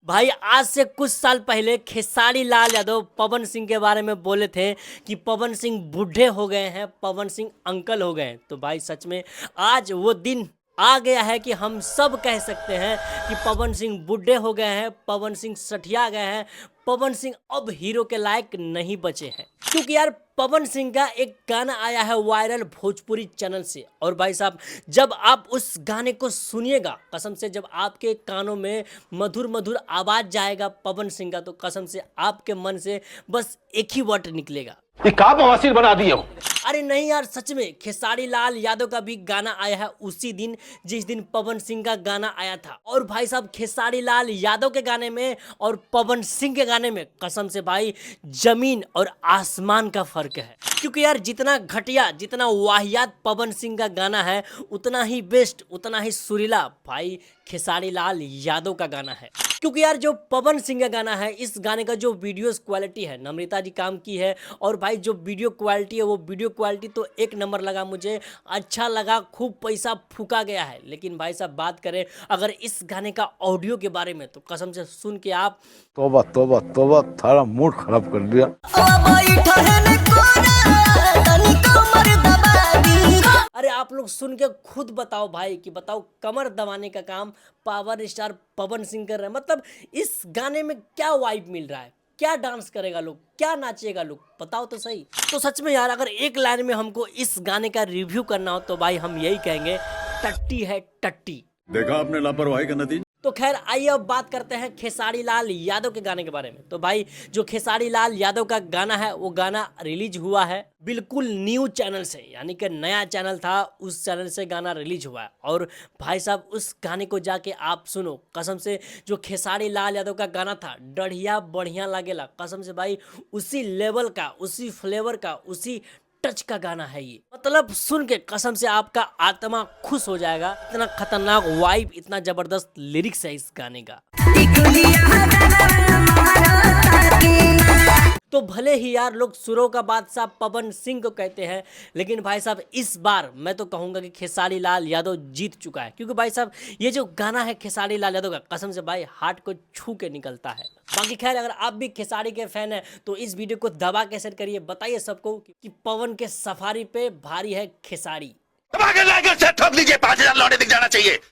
भाई आज से कुछ साल पहले खेसारी लाल यादव पवन सिंह के बारे में बोले थे कि पवन सिंह बूढ़े हो गए हैं, पवन सिंह अंकल हो गए हैं। तो भाई सच में आज वो दिन आ गया है कि हम सब कह सकते हैं कि पवन सिंह बूढ़े हो गए हैं, पवन सिंह सठिया गए हैं, पवन सिंह अब हीरो के लायक नहीं बचे हैं। क्योंकि यार पवन सिंह का एक गाना आया है वायरल भोजपुरी चैनल से, और भाई साहब जब आप उस गाने को सुनिएगा, कसम से जब आपके कानों में मधुर मधुर आवाज जाएगा पवन सिंह का, तो कसम से आपके मन से बस एक ही वर्ड निकलेगा, ये का बवासीर बना दिए हो। अरे नहीं यार, सच में खेसारी लाल यादव का भी गाना आया है उसी दिन जिस दिन पवन सिंह का गाना आया था। और भाई साहब खेसारी लाल यादव के गाने में और पवन सिंह के गाने में कसम से भाई जमीन और आसमान का फर्क है। क्योंकि यार जितना घटिया, जितना वाहियात पवन सिंह का गाना है, उतना ही बेस्ट, उतना ही सुरीला भाई खेसारी लाल यादव का गाना है। क्योंकि यार जो पवन सिंह का गाना है, इस गाने का जो वीडियो क्वालिटी है, नम्रता जी काम की है, और भाई जो वीडियो क्वालिटी है वो वीडियो क्वालिटी तो एक नंबर लगा, मुझे अच्छा लगा, खूब पैसा फूका गया है। लेकिन भाई साहब बात करें अगर इस गाने का ऑडियो के बारे में, तो कसम से सुन के आप तोबा तोबा तोबा, थारा मूड खराब कर दिया। अरे आप लोग सुन के खुद बताओ भाई कि बताओ कमर दबाने का काम पावर स्टार पवन सिंह कर रहे हैं। मतलब इस गाने में क्या वाइब मिल रहा है, क्या डांस करेगा लोग, क्या नाचेगा लोग, बताओ तो सही। तो सच में यार अगर एक लाइन में हमको इस गाने का रिव्यू करना हो तो भाई हम यही कहेंगे, टट्टी है टट्टी। देखा आपने लापरवाही का नतीजा। तो खैर आइए अब बात करते हैं खेसारी लाल यादव के गाने के बारे में। तो भाई जो खेसारी लाल यादव का गाना है वो गाना रिलीज हुआ है बिल्कुल न्यू चैनल से, यानी कि नया चैनल था, उस चैनल से गाना रिलीज हुआ है। और भाई साहब उस गाने को जाके आप सुनो, कसम से जो खेसारी लाल यादव का गाना था बढ़िया बढ़िया लगेला, कसम से भाई उसी लेवल का, उसी फ्लेवर का, उसी टच का गाना है ये। मतलब सुन के कसम से आपका आत्मा खुश हो जाएगा, इतना खतरनाक वाइब, इतना जबरदस्त लिरिक्स है इस गाने का। तो भले ही यार लोग सुरों का बादशाह पवन सिंह को कहते हैं, लेकिन भाई साहब इस बार मैं तो कहूंगा कि खेसारी लाल यादव जीत चुका है। क्योंकि भाई साहब ये जो गाना है खेसारी लाल यादव का, कसम से भाई हार्ट को छू के निकलता है। बाकी खैर अगर आप भी खेसारी के फैन है तो इस वीडियो को दबा के शेयर करिए, बताइए सबको कि पवन के सफारी पे भारी है खेसारी। ठोक लीजिए, 5000 लौटे दिख जाना चाहिए।